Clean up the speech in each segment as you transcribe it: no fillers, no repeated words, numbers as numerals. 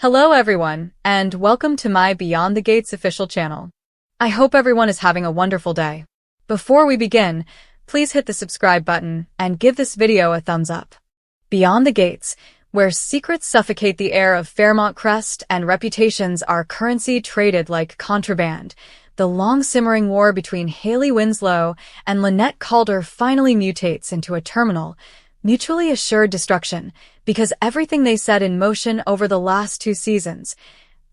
Hello everyone, and welcome to my Beyond the Gates official channel. I hope everyone is having a wonderful day. Before we begin, please hit the subscribe button and give this video a thumbs up. Beyond the Gates, where secrets suffocate the air of Fairmont Crest and reputations are currency traded like contraband, the long-simmering war between Hayley Winslow and Lynette Calder finally mutates into a terminal, mutually assured destruction, because everything they set in motion over the last 2 seasons,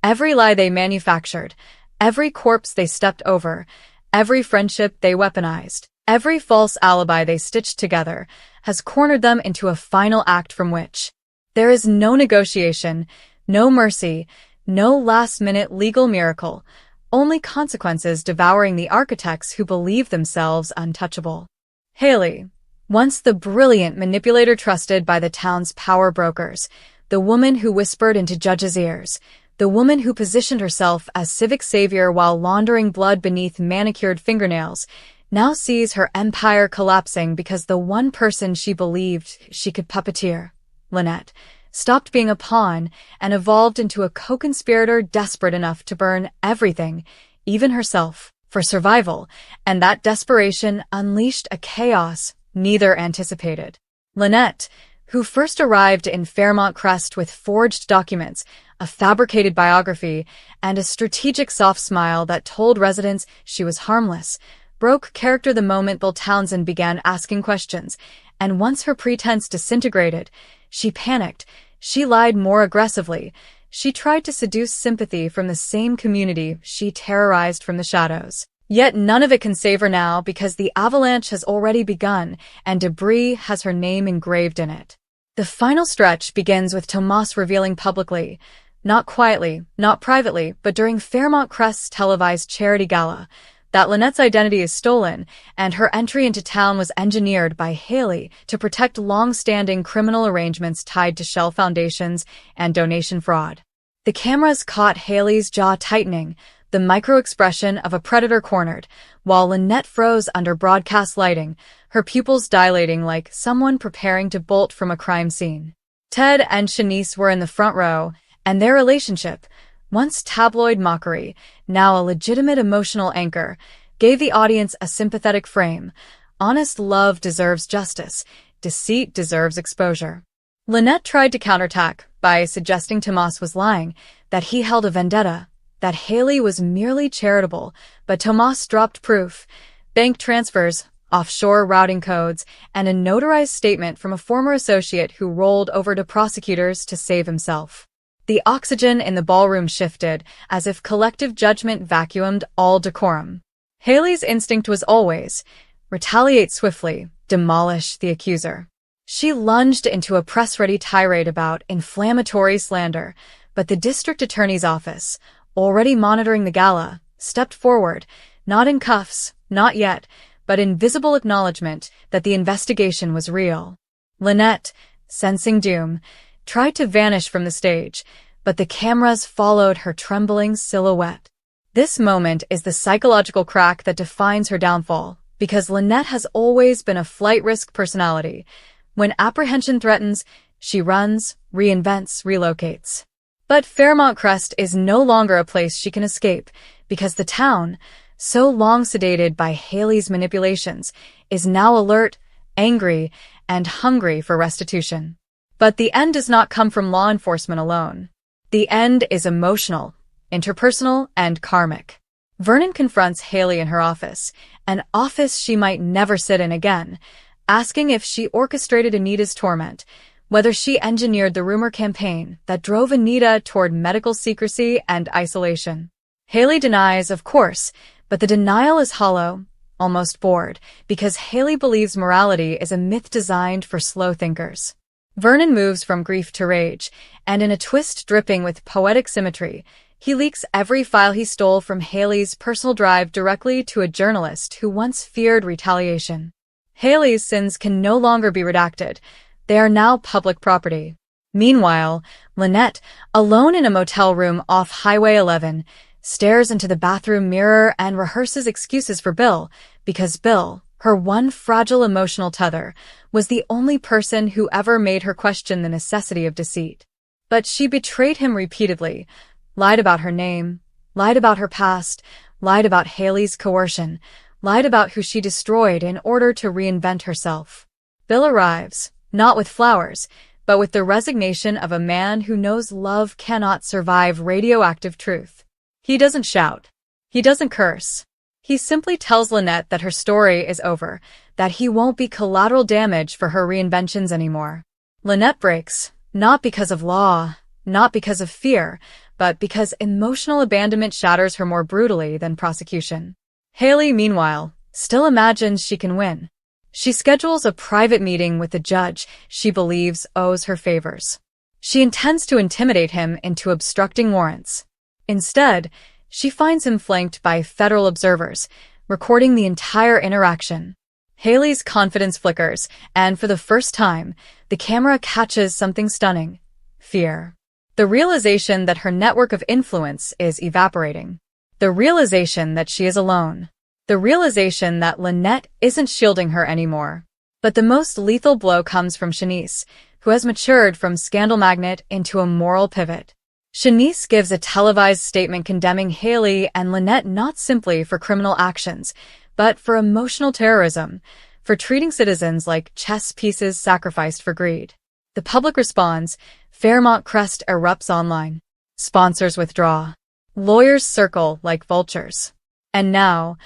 every lie they manufactured, every corpse they stepped over, every friendship they weaponized, every false alibi they stitched together, has cornered them into a final act from which there is no negotiation, no mercy, no last-minute legal miracle, only consequences devouring the architects who believe themselves untouchable. Hayley, once the brilliant manipulator trusted by the town's power brokers, the woman who whispered into judges' ears, the woman who positioned herself as civic savior while laundering blood beneath manicured fingernails, now sees her empire collapsing because the one person she believed she could puppeteer, Lynette, stopped being a pawn and evolved into a co-conspirator desperate enough to burn everything, even herself, for survival, and that desperation unleashed a chaos neither anticipated. Lynette, who first arrived in Fairmont Crest with forged documents, a fabricated biography, and a strategic soft smile that told residents she was harmless, broke character the moment Bill Townsend began asking questions, and once her pretense disintegrated, she panicked, she lied more aggressively, she tried to seduce sympathy from the same community she terrorized from the shadows. Yet none of it can save her now because the avalanche has already begun and debris has her name engraved in it. The final stretch begins with Tomas revealing publicly, not quietly, not privately, but during Fairmont Crest's televised charity gala, that Lynette's identity is stolen and her entry into town was engineered by Hayley to protect long-standing criminal arrangements tied to shell foundations and donation fraud. The cameras caught Hayley's jaw tightening, the micro-expression of a predator cornered, while Lynette froze under broadcast lighting, her pupils dilating like someone preparing to bolt from a crime scene. Ted and Shanice were in the front row, and their relationship, once tabloid mockery, now a legitimate emotional anchor, gave the audience a sympathetic frame. Honest love deserves justice. Deceit deserves exposure. Lynette tried to counterattack by suggesting Tomas was lying, that he held a vendetta, that Hayley was merely charitable, but Tomas dropped proof, bank transfers, offshore routing codes, and a notarized statement from a former associate who rolled over to prosecutors to save himself. The oxygen in the ballroom shifted, as if collective judgment vacuumed all decorum. Hayley's instinct was always, retaliate swiftly, demolish the accuser. She lunged into a press-ready tirade about inflammatory slander, but the district attorney's office, already monitoring the gala, stepped forward, not in cuffs, not yet, but in visible acknowledgement that the investigation was real. Lynette, sensing doom, tried to vanish from the stage, but the cameras followed her trembling silhouette. This moment is the psychological crack that defines her downfall, because Lynette has always been a flight risk personality. When apprehension threatens, she runs, reinvents, relocates. But Fairmont Crest is no longer a place she can escape, because the town, so long sedated by Hayley's manipulations, is now alert, angry, and hungry for restitution. But the end does not come from law enforcement alone. The end is emotional, interpersonal, and karmic. Vernon confronts Hayley in her office, an office she might never sit in again, asking if she orchestrated Anita's torment, whether she engineered the rumor campaign that drove Anita toward medical secrecy and isolation. Hayley denies, of course, but the denial is hollow, almost bored, because Hayley believes morality is a myth designed for slow thinkers. Vernon moves from grief to rage, and in a twist dripping with poetic symmetry, he leaks every file he stole from Hayley's personal drive directly to a journalist who once feared retaliation. Hayley's sins can no longer be redacted. They are now public property. Meanwhile, Lynette, alone in a motel room off Highway 11, stares into the bathroom mirror and rehearses excuses for Bill, because Bill, her one fragile emotional tether, was the only person who ever made her question the necessity of deceit. But she betrayed him repeatedly, lied about her name, lied about her past, lied about Hayley's coercion, lied about who she destroyed in order to reinvent herself. Bill arrives, not with flowers, but with the resignation of a man who knows love cannot survive radioactive truth. He doesn't shout. He doesn't curse. He simply tells Lynette that her story is over, that he won't be collateral damage for her reinventions anymore. Lynette breaks, not because of law, not because of fear, but because emotional abandonment shatters her more brutally than prosecution. Hayley, meanwhile, still imagines she can win. She schedules a private meeting with the judge she believes owes her favors. She intends to intimidate him into obstructing warrants. Instead, she finds him flanked by federal observers, recording the entire interaction. Hayley's confidence flickers, and for the first time, the camera catches something stunning: fear. The realization that her network of influence is evaporating. The realization that she is alone. The realization that Lynette isn't shielding her anymore. But the most lethal blow comes from Shanice, who has matured from scandal magnet into a moral pivot. Shanice gives a televised statement condemning Hayley and Lynette not simply for criminal actions, but for emotional terrorism, for treating citizens like chess pieces sacrificed for greed. The public responds, Fairmont Crest erupts online. Sponsors withdraw. Lawyers circle like vultures. And now,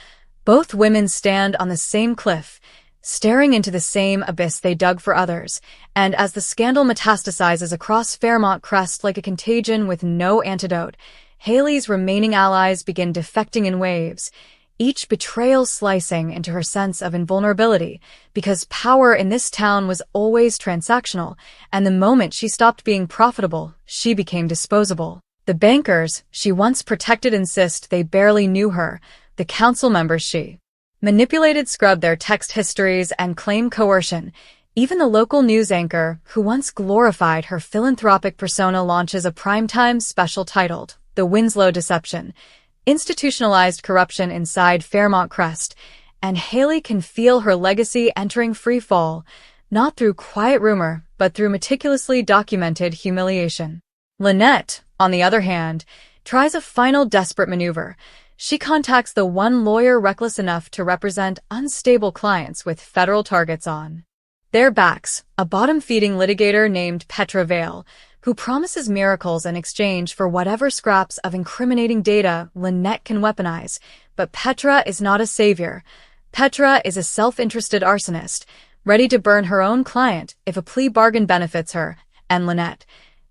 both women stand on the same cliff, staring into the same abyss they dug for others, and as the scandal metastasizes across Fairmont Crest like a contagion with no antidote, Hayley's remaining allies begin defecting in waves, each betrayal slicing into her sense of invulnerability, because power in this town was always transactional, and the moment she stopped being profitable, she became disposable. The bankers she once protected insist they barely knew her. The council members she manipulated scrub their text histories and claim coercion. Even the local news anchor, who once glorified her philanthropic persona, launches a primetime special titled The Winslow Deception, institutionalized corruption inside Fairmont Crest, and Hayley can feel her legacy entering free fall, not through quiet rumor, but through meticulously documented humiliation. Lynette, on the other hand, tries a final desperate maneuver. She contacts the one lawyer reckless enough to represent unstable clients with federal targets on their backs, a bottom-feeding litigator named Petra Vale, who promises miracles in exchange for whatever scraps of incriminating data Lynette can weaponize. But Petra is not a savior. Petra is a self-interested arsonist, ready to burn her own client if a plea bargain benefits her, and Lynette,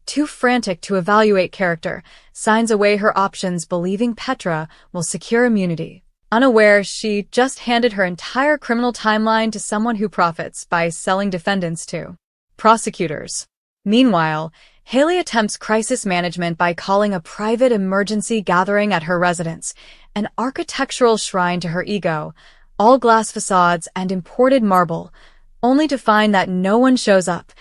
too frantic to evaluate character, signs away her options believing Petra will secure immunity. Unaware she just handed her entire criminal timeline to someone who profits by selling defendants to prosecutors. Meanwhile, Hayley attempts crisis management by calling a private emergency gathering at her residence, an architectural shrine to her ego, all glass facades and imported marble, only to find that no one shows up,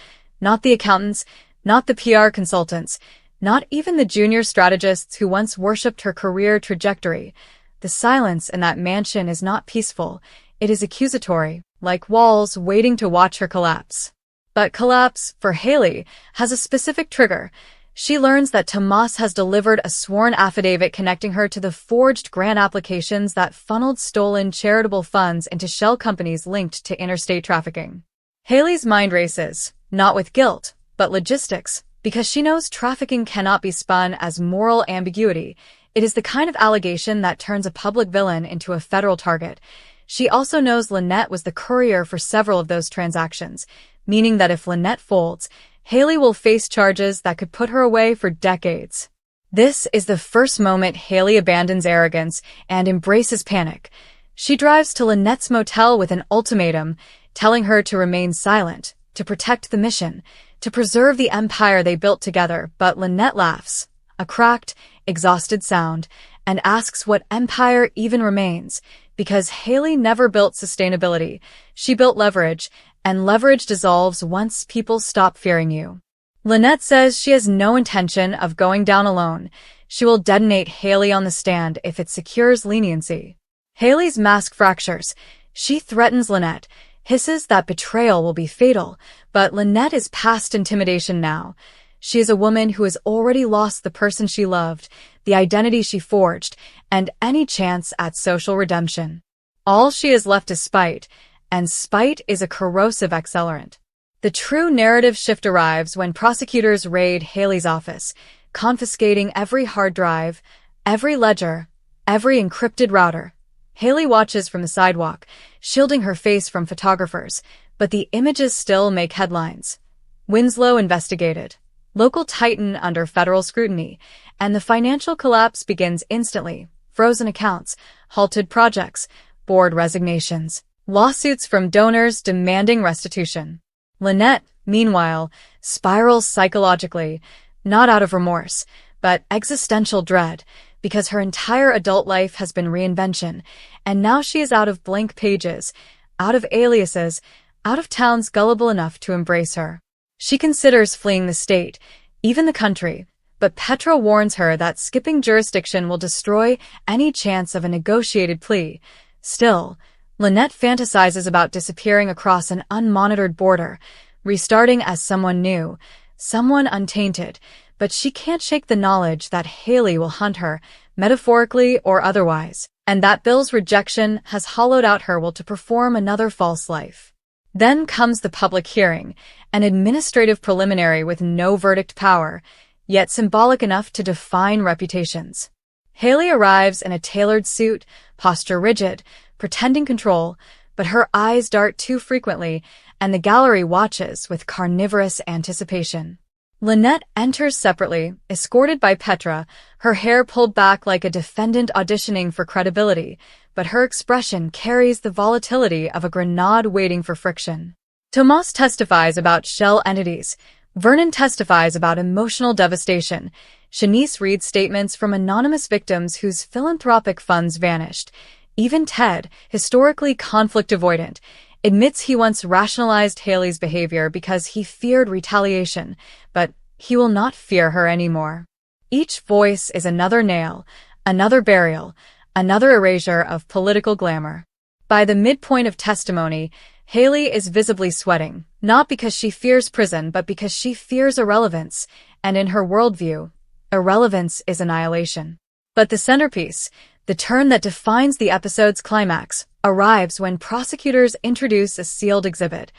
not the accountants, not the PR consultants, not even the junior strategists who once worshipped her career trajectory. The silence in that mansion is not peaceful, it is accusatory, like walls waiting to watch her collapse. But collapse, for Hayley, has a specific trigger. She learns that Tomas has delivered a sworn affidavit connecting her to the forged grant applications that funneled stolen charitable funds into shell companies linked to interstate trafficking. Hayley's mind races, not with guilt, but logistics, because she knows trafficking cannot be spun as moral ambiguity. It is the kind of allegation that turns a public villain into a federal target. She also knows Lynette was the courier for several of those transactions, meaning that if Lynette folds, Hayley will face charges that could put her away for decades. This is the first moment Hayley abandons arrogance and embraces panic. She drives to Lynette's motel with an ultimatum, telling her to remain silent, to protect the mission, to preserve the empire they built together. But Lynette laughs, a cracked, exhausted sound, and asks what empire even remains, because Hayley never built sustainability. She built leverage, and leverage dissolves once people stop fearing you. Lynette says she has no intention of going down alone. She will detonate Hayley on the stand if it secures leniency. Hayley's mask fractures. She threatens Lynette, hisses that betrayal will be fatal, but Lynette is past intimidation now. She is a woman who has already lost the person she loved, the identity she forged, and any chance at social redemption. All she is left is spite, and spite is a corrosive accelerant. The true narrative shift arrives when prosecutors raid Hayley's office, confiscating every hard drive, every ledger, every encrypted router. Hayley watches from the sidewalk, shielding her face from photographers, but the images still make headlines. Winslow investigated. Local titan under federal scrutiny, and the financial collapse begins instantly. Frozen accounts, halted projects, board resignations, lawsuits from donors demanding restitution. Lynette, meanwhile, spirals psychologically, not out of remorse, but existential dread, because her entire adult life has been reinvention, and now she is out of blank pages, out of aliases, out of towns gullible enough to embrace her. She considers fleeing the state, even the country, but Petra warns her that skipping jurisdiction will destroy any chance of a negotiated plea. Still, Lynette fantasizes about disappearing across an unmonitored border, restarting as someone new, someone untainted, but she can't shake the knowledge that Hayley will hunt her, metaphorically or otherwise, and that Bill's rejection has hollowed out her will to perform another false life. Then comes the public hearing, an administrative preliminary with no verdict power, yet symbolic enough to define reputations. Hayley arrives in a tailored suit, posture rigid, pretending control, but her eyes dart too frequently, and the gallery watches with carnivorous anticipation. Lynette enters separately, escorted by Petra, her hair pulled back like a defendant auditioning for credibility, but her expression carries the volatility of a grenade waiting for friction. Tomas testifies about shell entities. Vernon testifies about emotional devastation. Shanice reads statements from anonymous victims whose philanthropic funds vanished. Even Ted, historically conflict avoidant, admits he once rationalized Hayley's behavior because he feared retaliation, but he will not fear her anymore. Each voice is another nail, another burial, another erasure of political glamour. By the midpoint of testimony, Hayley is visibly sweating, not because she fears prison but because she fears irrelevance, and in her worldview, irrelevance is annihilation. But the centerpiece, the turn that defines the episode's climax, arrives when prosecutors introduce a sealed exhibit,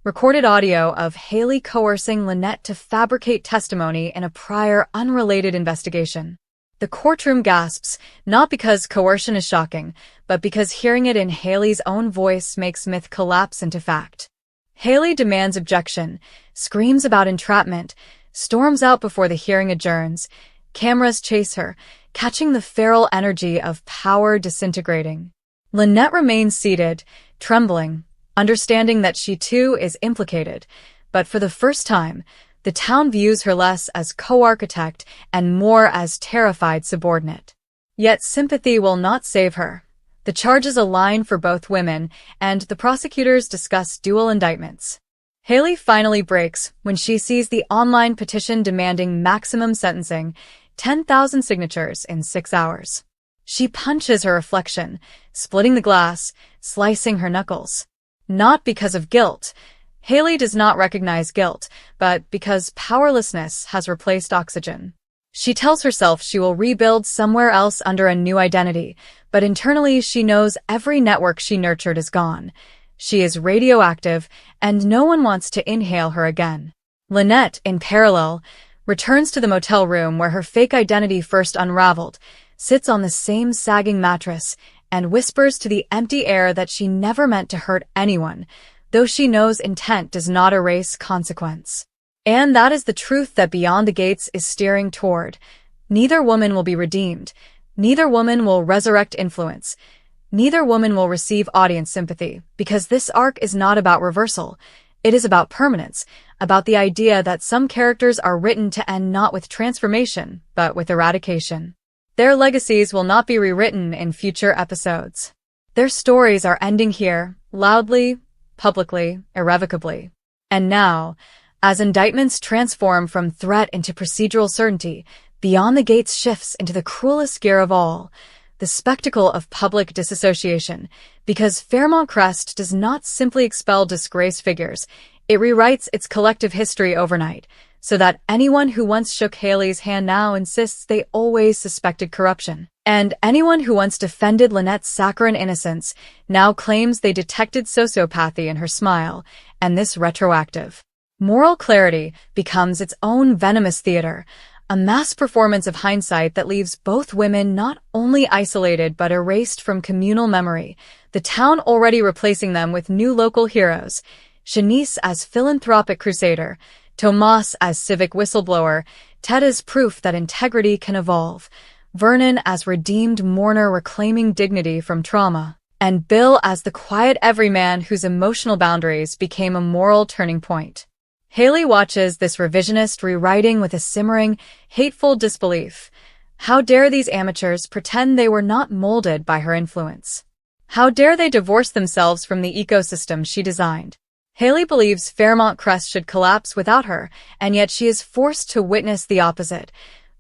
recorded audio of Hayley coercing Lynette to fabricate testimony in a prior unrelated investigation. The courtroom gasps, not because coercion is shocking, but because hearing it in Hayley's own voice makes myth collapse into fact. Hayley demands objection, screams about entrapment, storms out before the hearing adjourns. Cameras chase her, catching the feral energy of power disintegrating. Lynette remains seated, trembling, understanding that she too is implicated, but for the first time, the town views her less as co-architect and more as terrified subordinate. Yet sympathy will not save her. The charges align for both women, and the prosecutors discuss dual indictments. Hayley finally breaks when she sees the online petition demanding maximum sentencing, 10,000 signatures in 6 hours. She punches her reflection, splitting the glass, slicing her knuckles. Not because of guilt. Hayley does not recognize guilt, but because powerlessness has replaced oxygen. She tells herself she will rebuild somewhere else under a new identity, but internally she knows every network she nurtured is gone. She is radioactive, and no one wants to inhale her again. Lynette, in parallel, returns to the motel room where her fake identity first unraveled, sits on the same sagging mattress, and whispers to the empty air that she never meant to hurt anyone, though she knows intent does not erase consequence. And that is the truth that Beyond the Gates is steering toward. Neither woman will be redeemed. Neither woman will resurrect influence. Neither woman will receive audience sympathy, because this arc is not about reversal. It is about permanence, about the idea that some characters are written to end not with transformation, but with eradication. Their legacies will not be rewritten in future episodes. Their stories are ending here, loudly, publicly, irrevocably. And now, as indictments transform from threat into procedural certainty, Beyond the Gates shifts into the cruelest gear of all, the spectacle of public disassociation, because Fairmont Crest does not simply expel disgraced figures, it rewrites its collective history overnight. so that anyone who once shook Hayley's hand now insists they always suspected corruption. And anyone who once defended Lynette's saccharine innocence now claims they detected sociopathy in her smile, and this retroactive moral clarity becomes its own venomous theater, a mass performance of hindsight that leaves both women not only isolated but erased from communal memory, the town already replacing them with new local heroes, Shanice as philanthropic crusader, Tomas as civic whistleblower, Ted as proof that integrity can evolve, Vernon as redeemed mourner reclaiming dignity from trauma, and Bill as the quiet everyman whose emotional boundaries became a moral turning point. Hayley watches this revisionist rewriting with a simmering, hateful disbelief. How dare these amateurs pretend they were not molded by her influence? How dare they divorce themselves from the ecosystem she designed? Hayley believes Fairmont Crest should collapse without her, and yet she is forced to witness the opposite.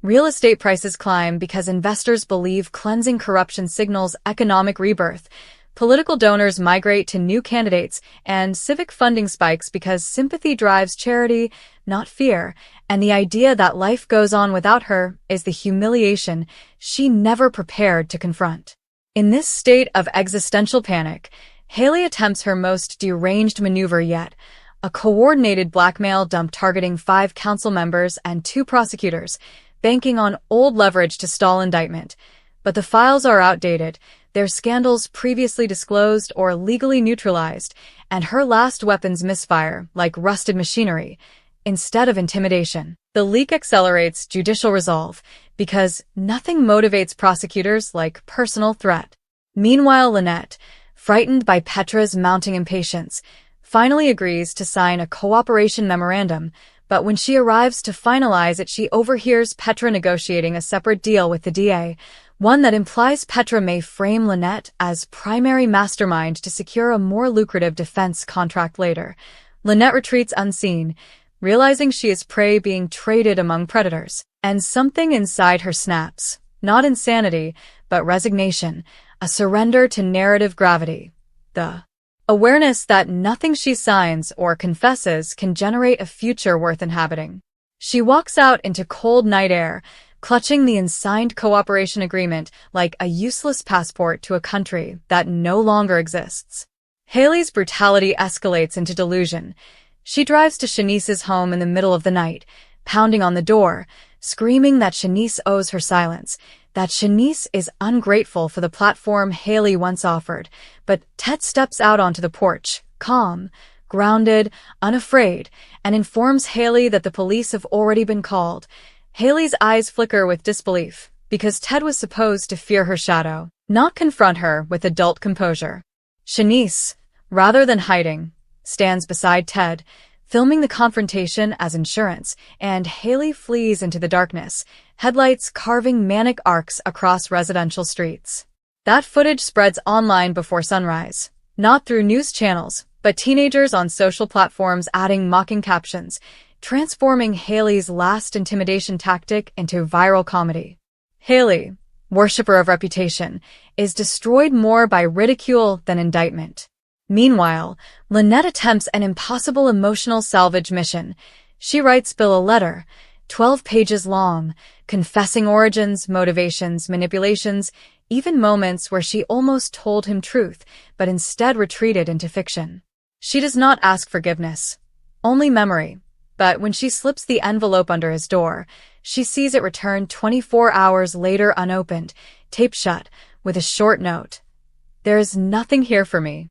Real estate prices climb because investors believe cleansing corruption signals economic rebirth. Political donors migrate to new candidates, and civic funding spikes because sympathy drives charity, not fear, and the idea that life goes on without her is the humiliation she never prepared to confront. In this state of existential panic, Hayley attempts her most deranged maneuver yet, a coordinated blackmail dump targeting 5 council members and 2 prosecutors, banking on old leverage to stall indictment. But the files are outdated, their scandals previously disclosed or legally neutralized, and her last weapons misfire like rusted machinery, instead of intimidation. The leak accelerates judicial resolve, because nothing motivates prosecutors like personal threat. Meanwhile, Lynette, frightened by Petra's mounting impatience, finally agrees to sign a cooperation memorandum, but when she arrives to finalize it, she overhears Petra negotiating a separate deal with the DA, one that implies Petra may frame Lynette as primary mastermind to secure a more lucrative defense contract later. Lynette retreats unseen, realizing she is prey being traded among predators, and something inside her snaps, not insanity, but resignation, a surrender to narrative gravity. The awareness that nothing she signs or confesses can generate a future worth inhabiting. She walks out into cold night air, clutching the unsigned cooperation agreement like a useless passport to a country that no longer exists. Hayley's brutality escalates into delusion. She drives to Shanice's home in the middle of the night, pounding on the door, screaming that Shanice owes her silence, that Shanice is ungrateful for the platform Hayley once offered. But Ted steps out onto the porch, calm, grounded, unafraid, and informs Hayley that the police have already been called. Hayley's eyes flicker with disbelief, because Ted was supposed to fear her shadow, not confront her with adult composure. Shanice, rather than hiding, stands beside Ted, filming the confrontation as insurance, and Hayley flees into the darkness, headlights carving manic arcs across residential streets. That footage spreads online before sunrise, not through news channels, but teenagers on social platforms adding mocking captions, transforming Hayley's last intimidation tactic into viral comedy. Hayley, worshipper of reputation, is destroyed more by ridicule than indictment. Meanwhile, Lynette attempts an impossible emotional salvage mission. She writes Bill a letter, 12 pages long, confessing origins, motivations, manipulations, even moments where she almost told him truth, but instead retreated into fiction. She does not ask forgiveness, only memory. But when she slips the envelope under his door, she sees it return 24 hours later unopened, taped shut, with a short note. "There is nothing here for me."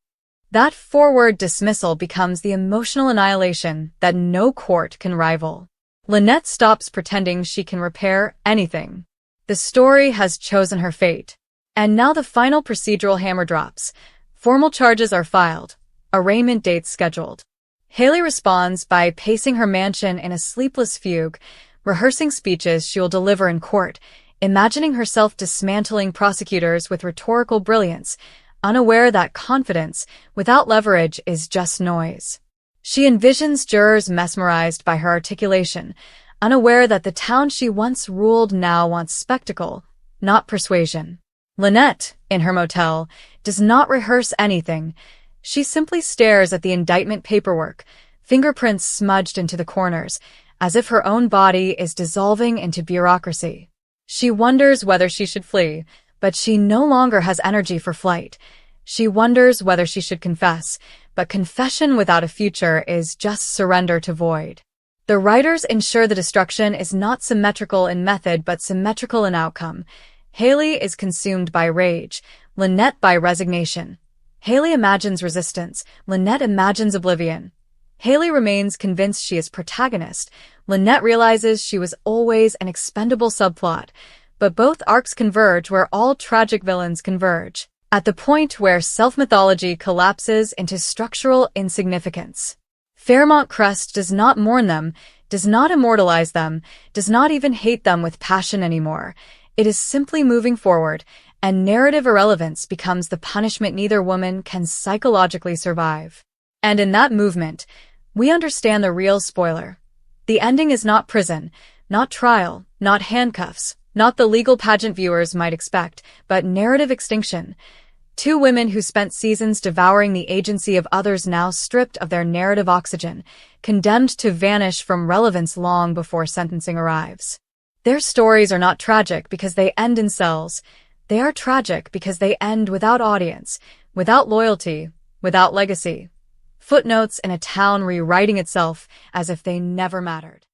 That four-word dismissal becomes the emotional annihilation that no court can rival. Lynette stops pretending she can repair anything. The story has chosen her fate. And now the final procedural hammer drops. Formal charges are filed. Arraignment dates scheduled. Hayley responds by pacing her mansion in a sleepless fugue, rehearsing speeches she will deliver in court, imagining herself dismantling prosecutors with rhetorical brilliance, unaware that confidence without leverage is just noise. She envisions jurors mesmerized by her articulation, unaware that the town she once ruled now wants spectacle, not persuasion. Lynette, in her motel, does not rehearse anything. She simply stares at the indictment paperwork, fingerprints smudged into the corners, as if her own body is dissolving into bureaucracy. She wonders whether she should flee, but she no longer has energy for flight. She wonders whether she should confess, but confession without a future is just surrender to void. The writers ensure the destruction is not symmetrical in method but symmetrical in outcome. Hayley is consumed by rage, Lynette by resignation. Hayley imagines resistance, Lynette imagines oblivion. Hayley remains convinced she is protagonist, Lynette realizes she was always an expendable subplot. But both arcs converge where all tragic villains converge, at the point where self-mythology collapses into structural insignificance. Fairmont Crest does not mourn them, does not immortalize them, does not even hate them with passion anymore. It is simply moving forward, and narrative irrelevance becomes the punishment neither woman can psychologically survive. And in that movement, we understand the real spoiler. The ending is not prison, not trial, not handcuffs, not the legal pageant viewers might expect, but narrative extinction. Two women who spent seasons devouring the agency of others now stripped of their narrative oxygen, condemned to vanish from relevance long before sentencing arrives. Their stories are not tragic because they end in cells. They are tragic because they end without audience, without loyalty, without legacy. Footnotes in a town rewriting itself as if they never mattered.